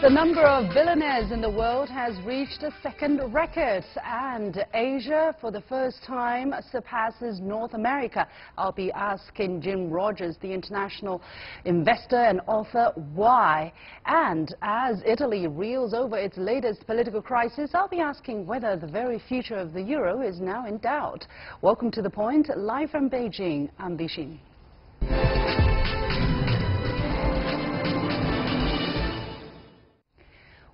The number of billionaires in the world has reached a second record, and Asia, for the first time, surpasses North America. I'll be asking Jim Rogers, the international investor and author, why. And as Italy reels over its latest political crisis, I'll be asking whether the very future of the euro is now in doubt. Welcome to The Point, live from Beijing. I'm Bixin.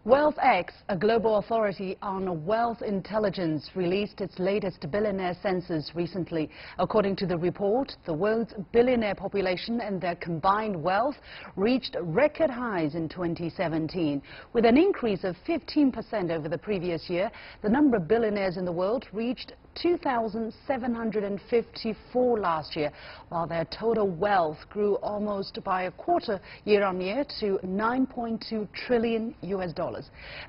WealthX, a global authority on wealth intelligence, released its latest billionaire census recently. According to the report, the world's billionaire population and their combined wealth reached record highs in 2017. With an increase of 15% over the previous year, the number of billionaires in the world reached 2,754 last year, while their total wealth grew almost by a quarter year-on-year to $9.2 trillion.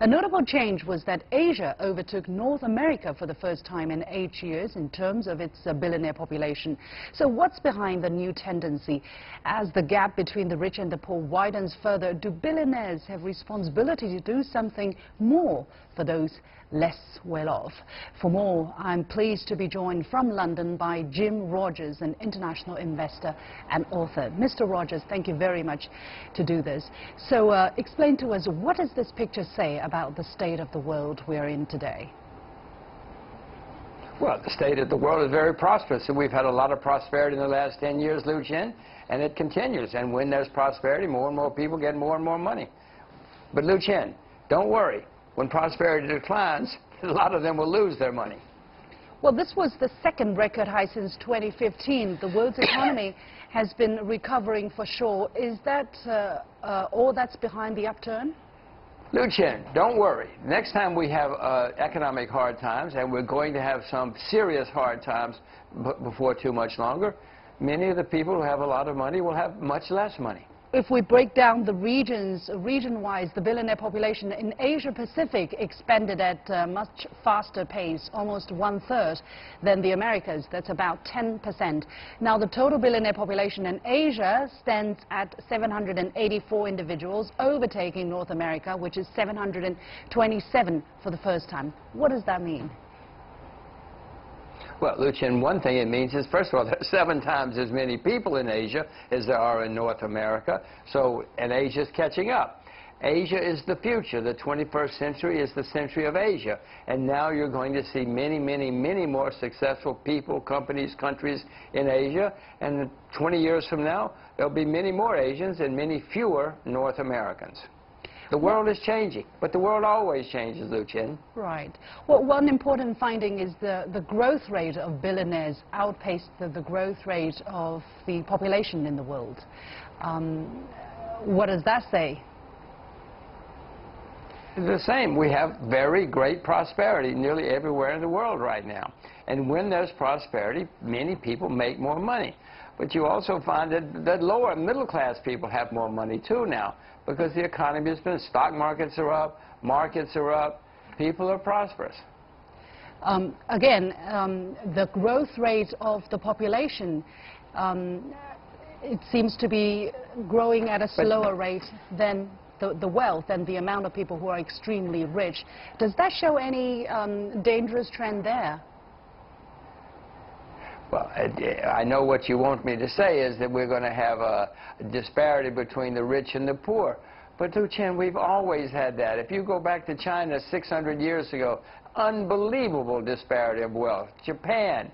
A notable change was that Asia overtook North America for the first time in 8 years in terms of its billionaire population. So what's behind the new tendency? As the gap between the rich and the poor widens further, do billionaires have responsibility to do something more for those less well off? For more, I'm pleased to be joined from London by Jim Rogers, an international investor and author. Mr. Rogers, thank you very much to do this. So explain to us, what does this picture say about the state of the world we're in today? Well, the state of the world is very prosperous, and we've had a lot of prosperity in the last 10 years, Liu Chen, and it continues. And when there's prosperity, more and more people get more and more money. But Liu Chen, don't worry. When prosperity declines, a lot of them will lose their money. Well, this was the second record high since 2015. The world's economy has been recovering for sure. Is that all that's behind the upturn? Liu Chen, don't worry. Next time we have economic hard times, and we're going to have some serious hard times before too much longer, many of the people who have a lot of money will have much less money. If we break down the regions, region-wise, the billionaire population in Asia-Pacific expanded at a much faster pace, almost 1/3 than the Americas. That's about 10%. Now, the total billionaire population in Asia stands at 784 individuals, overtaking North America, which is 727 for the first time. What does that mean? Well, Liu Chen, one thing it means is, first of all, there are 7 times as many people in Asia as there are in North America, and Asia's catching up. Asia is the future. The 21st century is the century of Asia. And now you're going to see many, many, many more successful people, companies, countries in Asia. And 20 years from now, there'll be many more Asians and many fewer North Americans. The world is changing, but the world always changes, Liu Chen. Right. Well, one important finding is the growth rate of billionaires outpaced the growth rate of the population in the world. What does that say? It's the same. We have very great prosperity nearly everywhere in the world right now. And when there's prosperity, many people make more money. But you also find that lower middle-class people have more money, too, now, because the economy has been, stock markets are up, markets are up, people are prosperous. Again, the growth rate of the population, it seems to be growing at a slower rate than the wealth and the amount of people who are extremely rich. Does that show any dangerous trend there? Well, I know what you want me to say is that we're going to have a disparity between the rich and the poor. But, Liu Chen, we've always had that. If you go back to China 600 years ago, unbelievable disparity of wealth. Japan,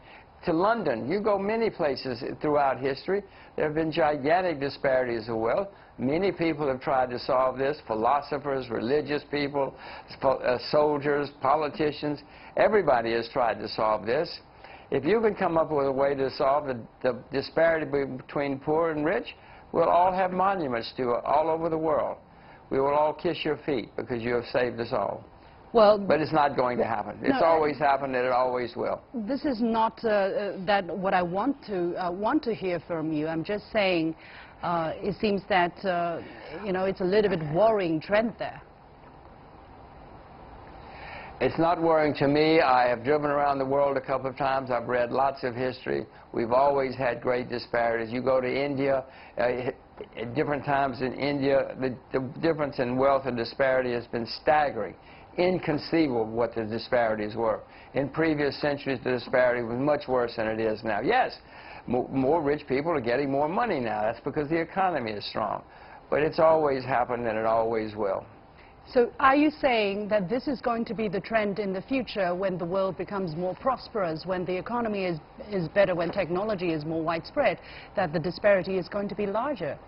to London, you go many places throughout history, there have been gigantic disparities of wealth. Many people have tried to solve this, philosophers, religious people, soldiers, politicians. Everybody has tried to solve this. If you can come up with a way to solve the disparity between poor and rich, we'll all have monuments to it all over the world. We will all kiss your feet because you have saved us all. Well, but it's not going to happen. It's always happened, and it always will. This is not what I want to hear from you. I'm just saying it seems that it's a little bit worrying trend there. It's not worrying to me. I have driven around the world a couple of times. I've read lots of history. We've always had great disparities. You go to India, At different times in India, the difference in wealth and disparity has been staggering. Inconceivable what the disparities were. In previous centuries, the disparity was much worse than it is now. Yes, more rich people are getting more money now. That's because the economy is strong. But it's always happened, and it always will. So are you saying that this is going to be the trend in the future when the world becomes more prosperous, when the economy is better, when technology is more widespread, that the disparity is going to be larger?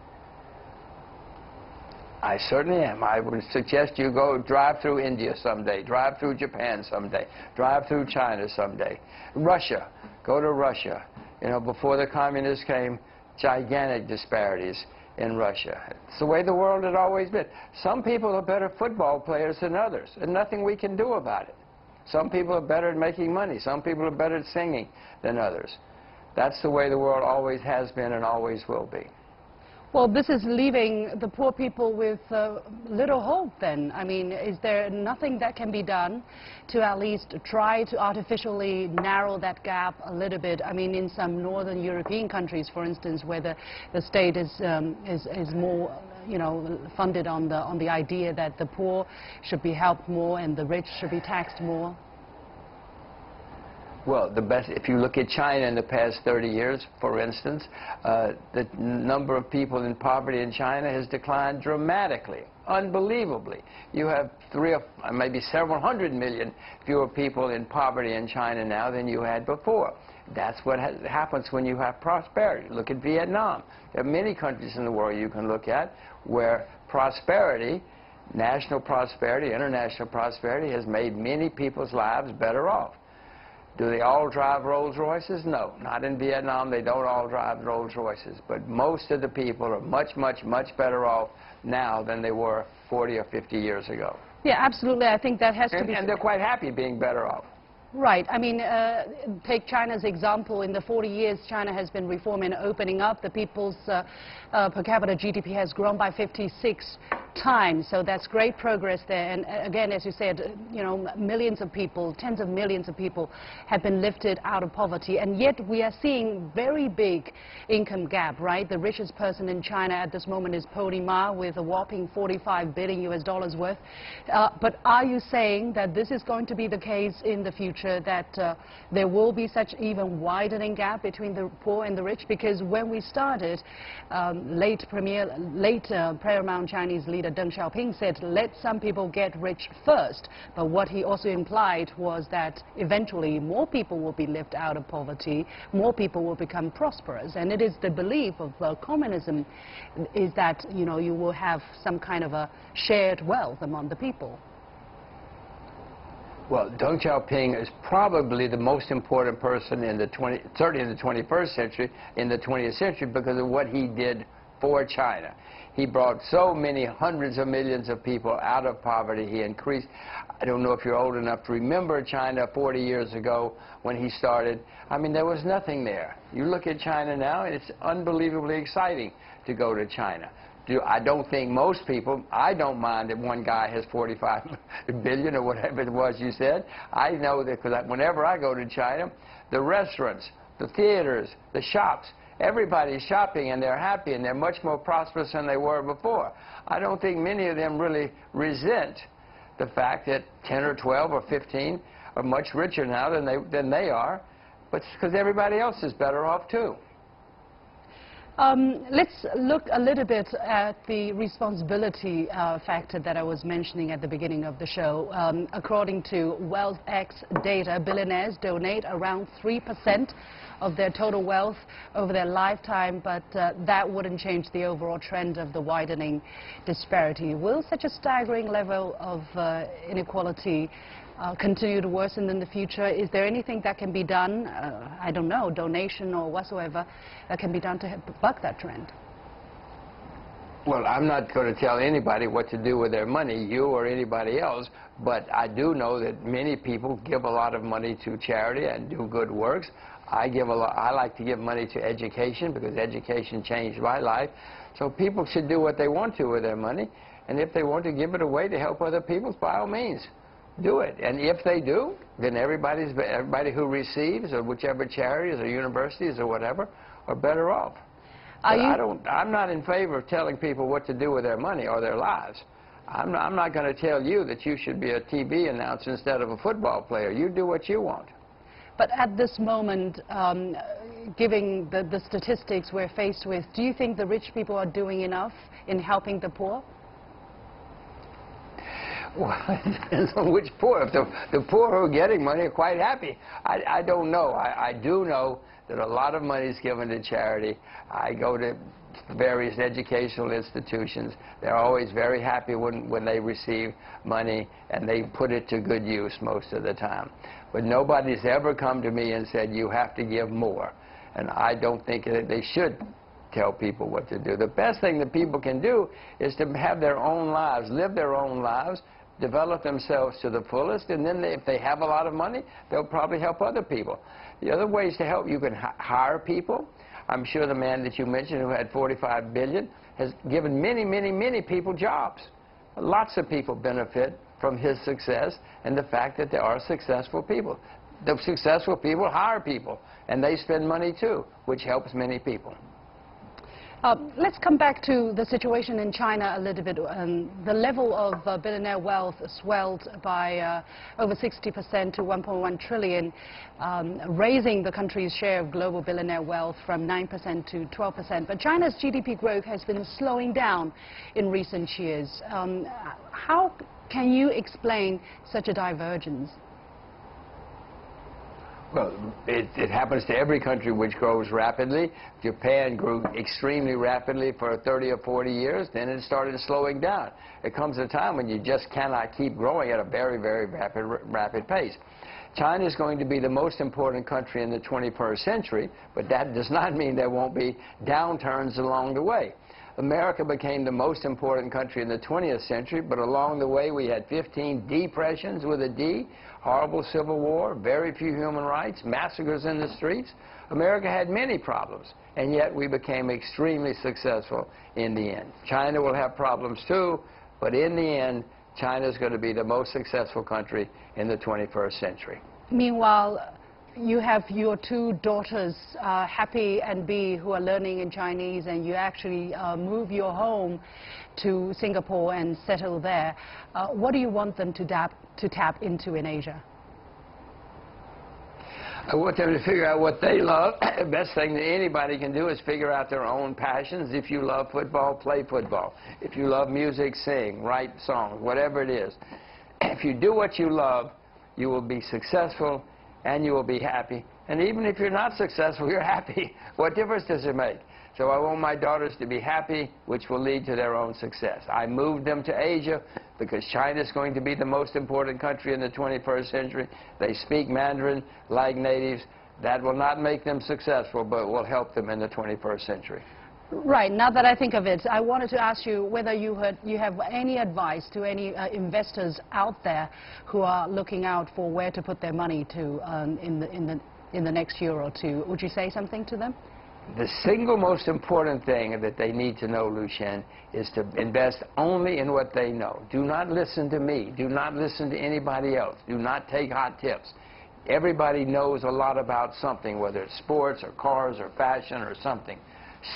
I certainly am. I would suggest you go drive through India someday, drive through Japan someday, drive through China someday. Russia, go to Russia. You know, before the communists came, gigantic disparities in Russia. It's the way the world had always been. Some people are better football players than others, and nothing we can do about it. Some people are better at making money. Some people are better at singing than others. That's the way the world always has been and always will be. Well, this is leaving the poor people with little hope then. I mean, is there nothing that can be done to at least try to artificially narrow that gap a little bit? I mean, in some northern European countries, for instance, where the state is more, you know, funded on the idea that the poor should be helped more and the rich should be taxed more. Well, if you look at China in the past 30 years, for instance, the number of people in poverty in China has declined dramatically, unbelievably. You have maybe several hundred million fewer people in poverty in China now than you had before. That's what happens when you have prosperity. Look at Vietnam. There are many countries in the world you can look at where prosperity, national prosperity, international prosperity, has made many people's lives better off. Do they all drive Rolls Royces? No, not in Vietnam. They don't all drive Rolls Royces. But most of the people are much, much, much better off now than they were 40 or 50 years ago. Yeah, absolutely. I think that has to be... And they're quite happy being better off. Right. I mean, take China's example. In the 40 years China has been reforming and opening up, the people's per capita GDP has grown by 56 times. So that's great progress there. And again, as you said, you know, millions of people, tens of millions of people have been lifted out of poverty. And yet we are seeing very big income gap, right? The richest person in China at this moment is Pony Ma with a whopping $45 billion worth. But are you saying that this is going to be the case in the future, that there will be such even widening gap between the poor and the rich? Because when we started, late paramount Chinese leader Deng Xiaoping said, let some people get rich first. But what he also implied was that eventually more people will be lifted out of poverty, more people will become prosperous. And it is the belief of communism is that, you know, you will have some kind of a shared wealth among the people. Well, Deng Xiaoping is probably the most important person in certainly in the 21st century, in the 20th century, because of what he did for China. He brought so many hundreds of millions of people out of poverty. He increased, I don't know if you're old enough to remember China 40 years ago when he started. I mean, there was nothing there. You look at China now, and it's unbelievably exciting to go to China. I don't think most people, I don't mind that one guy has 45 billion or whatever it was you said. I know that because whenever I go to China, the restaurants, the theaters, the shops, everybody's shopping and they're happy and they're much more prosperous than they were before. I don't think many of them really resent the fact that 10 or 12 or 15 are much richer now than they are, but it's because everybody else is better off too. Let's look a little bit at the responsibility factor that I was mentioning at the beginning of the show. According to WealthX data, billionaires donate around 3% of their total wealth over their lifetime, but that wouldn't change the overall trend of the widening disparity. Will such a staggering level of inequality continue to worsen in the future? Is there anything that can be done, I don't know, donation or whatsoever, that can be done to buck that trend? Well, I'm not going to tell anybody what to do with their money, you or anybody else, but I do know that many people give a lot of money to charity and do good works. I like to give money to education because education changed my life. So people should do what they want to with their money, and if they want to give it away to help other people, by all means, do it. And if they do, then everybody who receives, or whichever charities or universities or whatever, are better off. I'm not in favor of telling people what to do with their money or their lives. I'm not going to tell you that you should be a TV announcer instead of a football player. You do what you want. But at this moment, given the statistics we're faced with, do you think the rich people are doing enough in helping the poor? Well, it depends on which poor. If the poor who are getting money are quite happy, I don't know. I do know that a lot of money is given to charity. I go to various educational institutions. They're always very happy when they receive money, and they put it to good use most of the time. But nobody's ever come to me and said, you have to give more. And I don't think that they should tell people what to do. The best thing that people can do is to have their own lives, live their own lives, develop themselves to the fullest, and then if they have a lot of money, they'll probably help other people. The other ways to help, you can hire people. I'm sure the man that you mentioned who had $45 billion has given many people jobs. Lots of people benefit from his success and the fact that there are successful people. The successful people hire people, and they spend money too, which helps many people. Let's come back to the situation in China a little bit. The level of billionaire wealth swelled by over 60% to 1.1 trillion, raising the country's share of global billionaire wealth from 9% to 12%. But China's GDP growth has been slowing down in recent years. How can you explain such a divergence? Well, it happens to every country which grows rapidly. Japan grew extremely rapidly for 30 or 40 years, then it started slowing down. It comes a time when you just cannot keep growing at a very rapid pace. China is going to be the most important country in the 21st century, but that does not mean there won't be downturns along the way. America became the most important country in the 20th century, but along the way we had 15 depressions with a D, horrible civil war, very few human rights, massacres in the streets. America had many problems, and yet we became extremely successful in the end. China will have problems too, but in the end, China is going to be the most successful country in the 21st century. Meanwhile, you have your two daughters, Happy and Bee, who are learning in Chinese, and you actually move your home to Singapore and settle there. What do you want them to tap into in Asia? I want them to figure out what they love. The best thing that anybody can do is figure out their own passions. If you love football, play football. If you love music, sing, write songs, whatever it is. If you do what you love, you will be successful and you will be happy. And even if you're not successful, you're happy. What difference does it make? So I want my daughters to be happy, which will lead to their own success. I moved them to Asia because China is going to be the most important country in the 21st century. They speak Mandarin like natives. That will not make them successful, but will help them in the 21st century. Right. Now that I think of it, I wanted to ask you whether you have any advice to any investors out there who are looking out for where to put their money to in the next year or two. Would you say something to them? The single most important thing that they need to know, Lu Shen, is to invest only in what they know. Do not listen to me. Do not listen to anybody else. Do not take hot tips. Everybody knows a lot about something, whether it's sports or cars or fashion or something.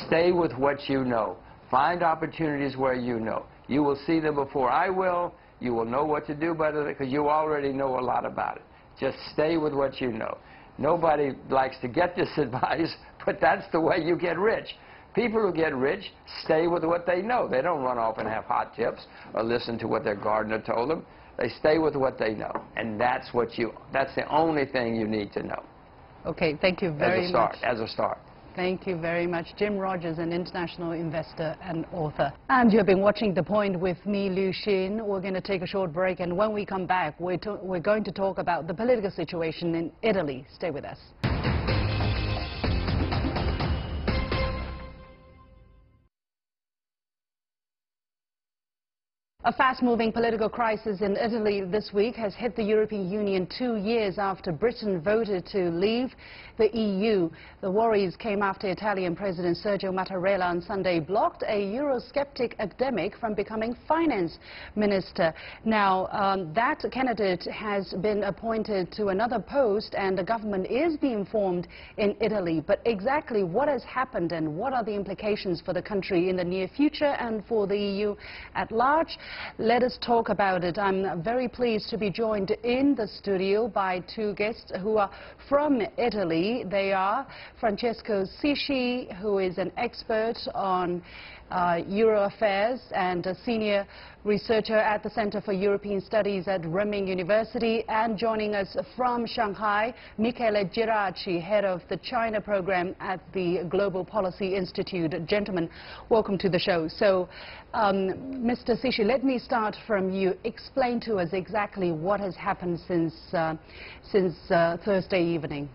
Stay with what you know. Find opportunities where you know. You will see them before I will. You will know what to do better because you already know a lot about it. Just stay with what you know. Nobody likes to get this advice, but that's the way you get rich. People who get rich stay with what they know. They don't run off and have hot tips or listen to what their gardener told them. They stay with what they know, and that's the only thing you need to know. Okay, thank you very much. As a start. Thank you very much. Jim Rogers, an international investor and author. And you've been watching The Point with me, Lu Xin. We're going to take a short break, and when we come back, we're going to talk about the political situation in Italy. Stay with us. A fast-moving political crisis in Italy this week has hit the European Union 2 years after Britain voted to leave the EU. The worries came after Italian President Sergio Mattarella on Sunday blocked a Eurosceptic academic from becoming finance minister. Now, that candidate has been appointed to another post, and the government is being formed in Italy. But exactly what has happened and what are the implications for the country in the near future and for the EU at large? Let us talk about it. I'm very pleased to be joined in the studio by two guests who are from Italy. They are Francesco Sisci, who is an expert on Euro affairs and a senior researcher at the Center for European Studies at Renmin University, and joining us from Shanghai, Michele Geraci, head of the China program at the Global Policy Institute. Gentlemen, welcome to the show. So, Mr. Sisci, let me start from you. Explain to us exactly what has happened since Thursday evening.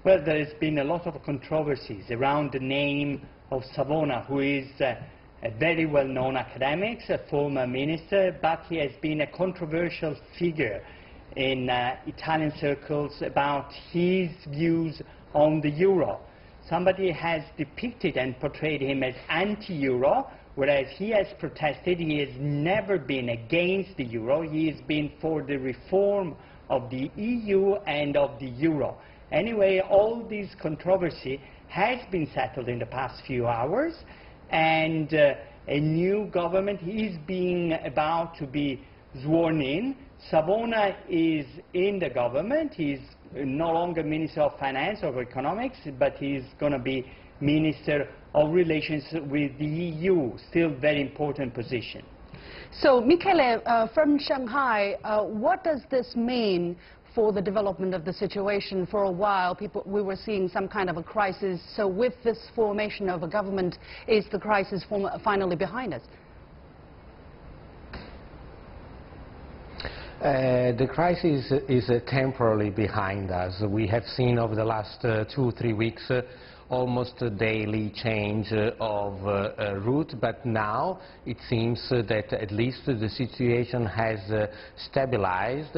Well, there has been a lot of controversies around the name of Savona, who is a very well-known academic, a former minister, but he has been a controversial figure in Italian circles about his views on the euro. Somebody has depicted and portrayed him as anti-euro, whereas he has protested. He has never been against the euro. He has been for the reform of the EU and of the euro. Anyway, all this controversy has been settled in the past few hours, and a new government is about to be sworn in. Savona is in the government. He's no longer Minister of Finance or Economics, but he's going to be Minister of Relations with the EU, still very important position. So, Michele, from Shanghai, what does this mean for the development of the situation? For a while, we were seeing some kind of a crisis. So with this formation of a government, is the crisis finally behind us? The crisis is temporarily behind us. We have seen over the last 2-3 weeks almost a daily change of route, but now it seems that at least the situation has stabilized.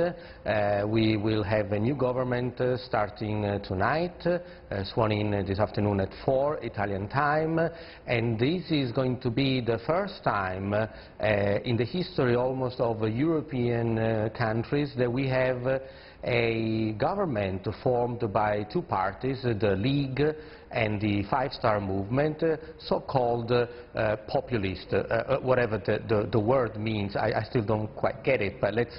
We will have a new government starting tonight, sworn in this afternoon at 4 Italian time, and this is going to be the first time in the history almost of European countries that we have a government formed by two parties, the League and the Five-Star Movement, so-called populist, whatever the word means. I still don't quite get it, but let's,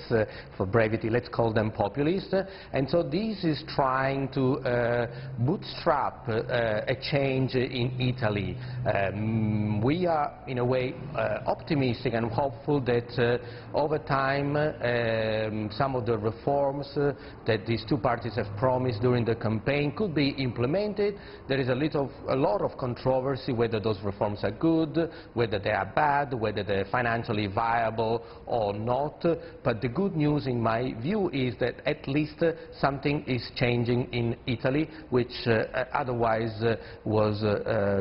for brevity, let's call them populist. And so this is trying to bootstrap a change in Italy. We are, in a way, optimistic and hopeful that over time some of the reforms that these two parties have promised during the campaign could be implemented. There is a lot of controversy whether those reforms are good, whether they are bad, whether they're financially viable or not. But the good news, in my view, is that at least something is changing in Italy, which otherwise was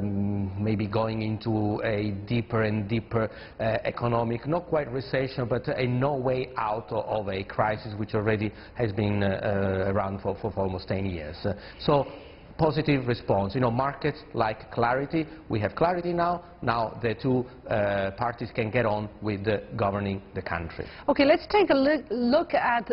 maybe going into a deeper and deeper economic, not quite recession, but a no way out of a crisis which already has been around for almost 10 years. So, positive response. You know, markets like clarity. We have clarity now. Now the two parties can get on with governing the country. Okay, let's take a look at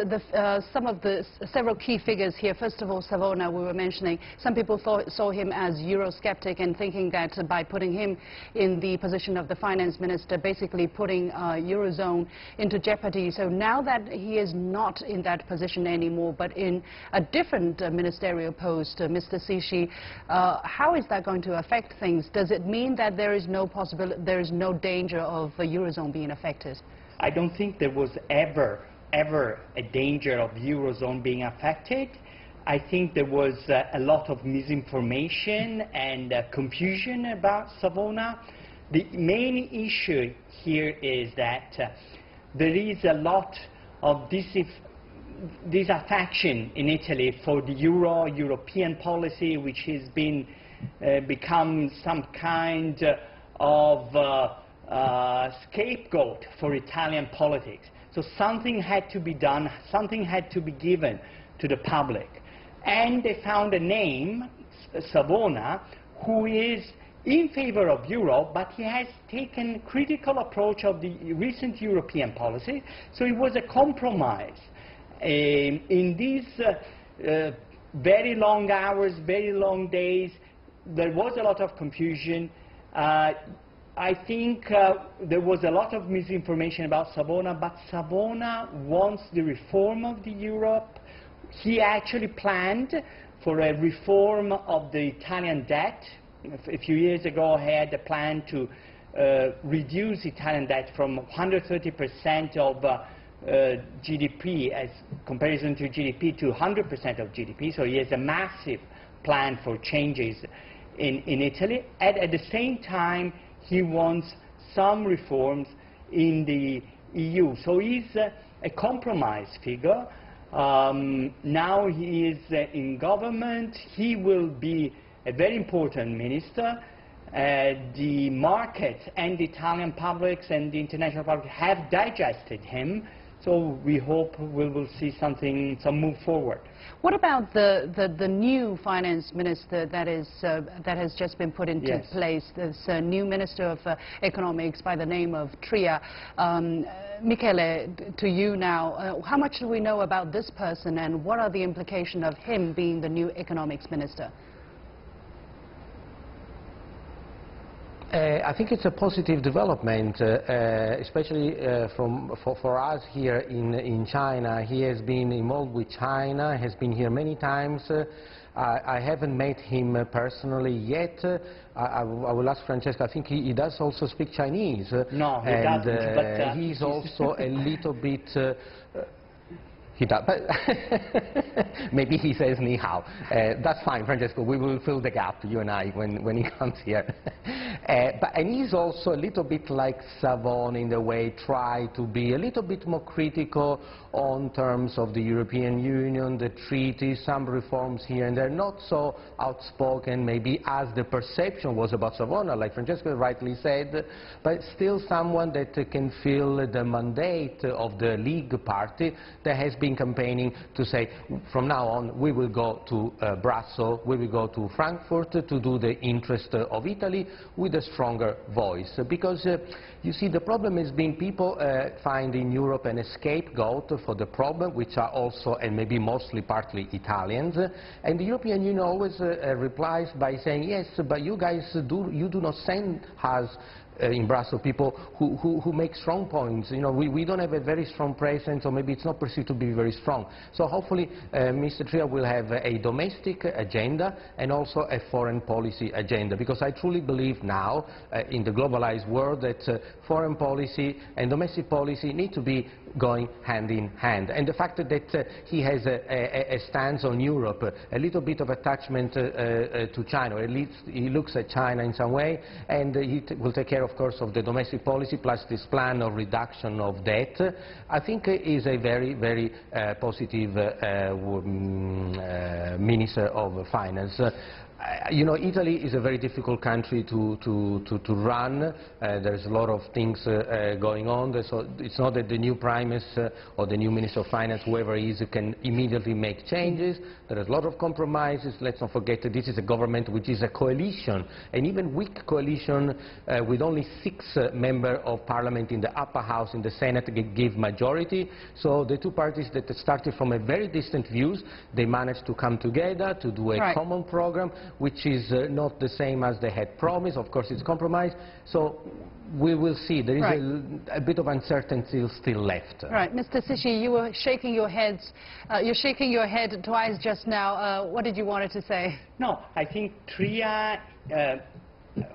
some of the several key figures here. First of all, Savona, we were mentioning. Some people saw him as Eurosceptic and thinking that by putting him in the position of the finance minister, basically putting Eurozone into jeopardy. So now that he is not in that position anymore, but in a different ministerial post, Mr. Sisci, how is that going to affect things? Does it mean that there is no possibility, there is no danger of the Eurozone being affected? I don't think there was ever a danger of Eurozone being affected. I think there was a lot of misinformation and confusion about Savona. The main issue here is that there is a lot of disaffection in Italy for the euro, European policy, which has been become some kind of scapegoat for Italian politics. So something had to be done, something had to be given to the public. And they found a name, Savona, who is in favor of Europe, but he has taken critical approach of the recent European policy. So it was a compromise. In these very long hours, very long days, there was a lot of confusion. I think there was a lot of misinformation about Savona, but Savona wants the reform of the Europe. He actually planned for a reform of the Italian debt. A few years ago, he had a plan to reduce Italian debt from 130% of GDP as comparison to GDP to 100% of GDP. So he has a massive plan for changes in Italy. And at the same time, he wants some reforms in the EU. So he's a compromise figure. Now he is in government. He will be a very important minister. The market and the Italian publics and the international public have digested him. So we hope we will see some move forward. What about the new finance minister that has just been put into place? This new minister of economics by the name of Tria. Michele, to you now, how much do we know about this person, and what are the implications of him being the new economics minister? I think it's a positive development, especially for us here in China. He has been involved with China, has been here many times. I haven't met him personally yet. I will ask Francesca. I think he does also speak Chinese. No, he doesn't. But he's also a little bit. He does, but maybe he says ni hao. That's fine, Francesco. We will fill the gap, you and I, when he comes here. And he's also a little bit like Savon in the way, try to be a little bit more critical on terms of the European Union, the treaties, some reforms here and there, not so outspoken maybe as the perception was about Savona, like Francesco rightly said, but still someone that can feel the mandate of the League Party that has been campaigning to say, from now on, we will go to Brussels, we will go to Frankfurt to do the interest of Italy with a stronger voice. Because, you see, the problem has been people find in Europe an scapegoat for the problem, which are also, and maybe mostly partly Italians. And the European Union always replies by saying, yes, but you guys you do not send us in Brussels people who make strong points. You know, we don't have a very strong presence, or maybe it's not perceived to be very strong. So hopefully Mr. Tria will have a domestic agenda and also a foreign policy agenda, because I truly believe now in the globalized world that foreign policy and domestic policy need to be going hand in hand. And the fact that he has a stance on Europe, a little bit of attachment to China, or at least he looks at China in some way, and he will take care, of course, of the domestic policy, plus this plan of reduction of debt, I think is a very, very positive Minister of Finance. You know, Italy is a very difficult country to run. There's a lot of things going on. So it's not that the new Prime Minister or the new Minister of Finance, whoever he is, can immediately make changes. There is a lot of compromises. Let's not forget that this is a government which is a coalition, an even weak coalition with only 6 members of Parliament in the upper house, in the Senate, give majority. So the two parties that started from a very distant views, they managed to come together to do a common program, which is not the same as they had promised. Of course, it's compromise. So we will see. There is a bit of uncertainty still left. Right. Mr. Sischi, you were shaking your heads. You're shaking your head twice just now. What did you want to say? No, I think Tria,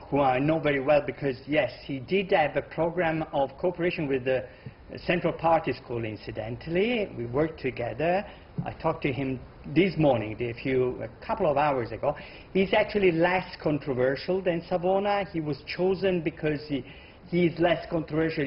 who I know very well, because, yes, he did have a program of cooperation with the Central Party School, incidentally. We worked together. I talked to him this morning, a couple of hours ago. He's actually less controversial than Savona. He was chosen because he is less controversial,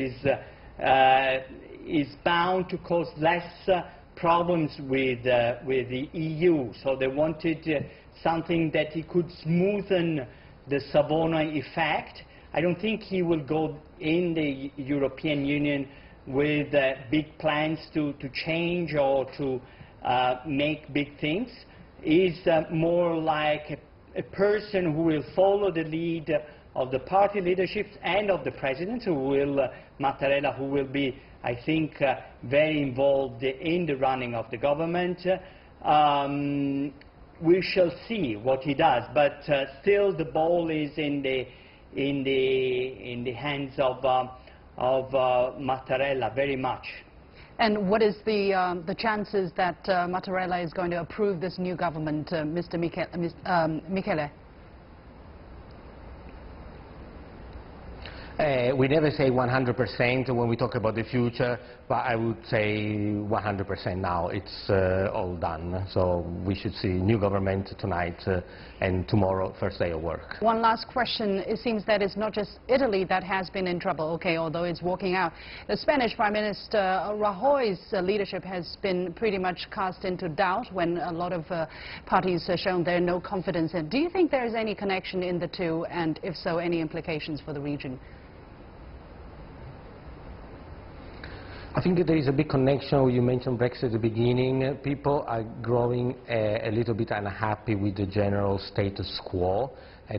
is bound to cause less problems with the EU. So they wanted something that he could smoothen the Savona effect. I don't think he will go in the European Union with big plans to change or to make big things. He's more like a person who will follow the lead of the party leaderships and of the president, Mattarella, who will be, I think, very involved in the running of the government. We shall see what he does, but still the ball is in the hands of Mattarella very much. And what is the chances that Mattarella is going to approve this new government, Mr. Michele? We never say 100% when we talk about the future, but I would say 100% now. It's all done. So we should see new government tonight and tomorrow, first day of work. One last question. It seems that it's not just Italy that has been in trouble, okay, although it's walking out. The Spanish Prime Minister Rajoy's leadership has been pretty much cast into doubt when a lot of parties have shown their no confidence in. Do you think there is any connection in the two, and if so, any implications for the region? I think that there is a big connection. You mentioned Brexit at the beginning. People are growing a little bit unhappy with the general status quo.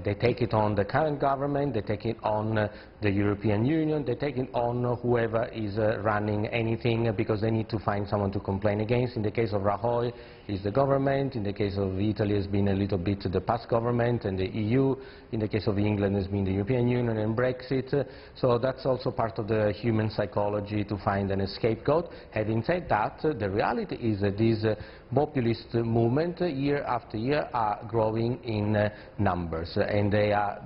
They take it on the current government, they take it on the European Union, they take it on whoever is running anything, because they need to find someone to complain against. In the case of Rajoy, it's the government. In the case of Italy, it's been a little bit the past government and the EU. In the case of England, it's been the European Union and Brexit. So that's also part of the human psychology, to find an scapegoat. Having said that, the reality is that this populist movement, year after year, are growing in numbers, and they are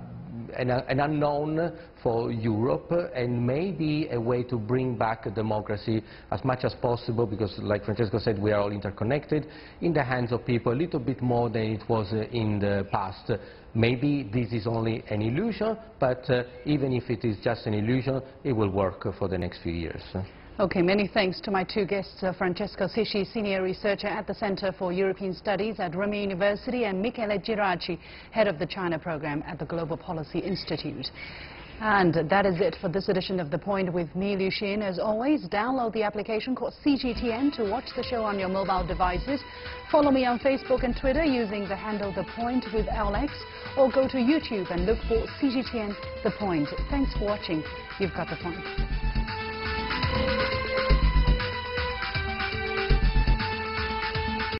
an unknown for Europe, and maybe a way to bring back democracy as much as possible, because, like Francesco said, we are all interconnected, in the hands of people a little bit more than it was in the past. Maybe this is only an illusion, but even if it is just an illusion, it will work for the next few years. Okay, many thanks to my two guests, Francesco Sisci, Senior Researcher at the Center for European Studies at Rome University, and Michele Giraci, Head of the China Program at the Global Policy Institute. And that is it for this edition of The Point with me, Liu Xin. As always, download the application called CGTN to watch the show on your mobile devices. Follow me on Facebook and Twitter using the handle The Point with LX, or go to YouTube and look for CGTN The Point. Thanks for watching. You've got The Point.